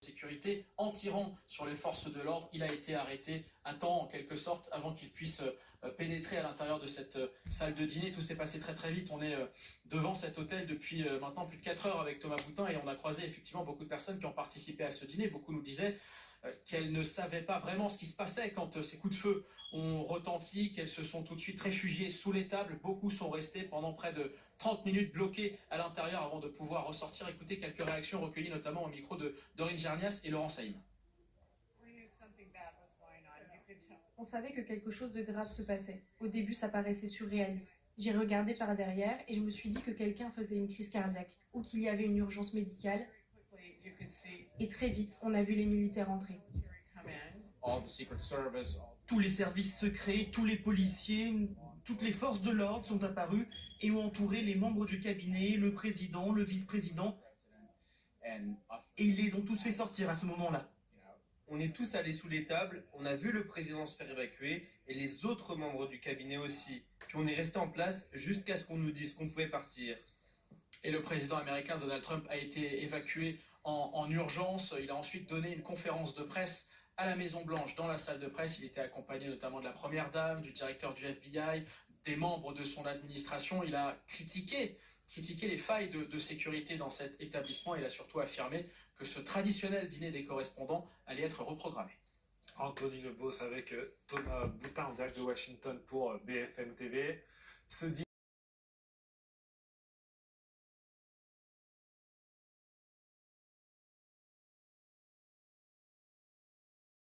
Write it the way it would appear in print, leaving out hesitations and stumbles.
sécurité, en tirant sur les forces de l'ordre. Il a été arrêté à temps, en quelque sorte, avant qu'il puisse pénétrer à l'intérieur de cette salle de dîner. Tout s'est passé très très vite. On est devant cet hôtel depuis maintenant plus de 4 heures avec Thomas Boutin et on a croisé effectivement beaucoup de personnes qui ont participé à ce dîner. Beaucoup nous disaient qu'elles ne savaient pas vraiment ce qui se passait quand ces coups de feu ont retenti, qu'elles se sont tout de suite réfugiées sous les tables. Beaucoup sont restés pendant près de 30 minutes bloqués à l'intérieur avant de pouvoir ressortir. Écoutez quelques réactions recueillies notamment au micro de Dorine Gernias et Laurent Saïm. On savait que quelque chose de grave se passait. Au début, ça paraissait surréaliste. J'ai regardé par derrière et je me suis dit que quelqu'un faisait une crise cardiaque ou qu'il y avait une urgence médicale. Et très vite, on a vu les militaires entrer. Tous les services secrets, tous les policiers, toutes les forces de l'ordre sont apparus et ont entouré les membres du cabinet, le président, le vice-président. Et ils les ont tous fait sortir à ce moment-là. On est tous allés sous les tables, on a vu le président se faire évacuer et les autres membres du cabinet aussi. Puis on est resté en place jusqu'à ce qu'on nous dise qu'on pouvait partir. Et le président américain Donald Trump a été évacué en urgence. Il a ensuite donné une conférence de presse à la Maison-Blanche, dans la salle de presse. Il était accompagné notamment de la première dame, du directeur du FBI, des membres de son administration. Il a critiqué les failles de sécurité dans cet établissement. Il a surtout affirmé que ce traditionnel dîner des correspondants allait être reprogrammé. Anthony Lebos avec Thomas Boutin en direct de Washington pour BFM TV.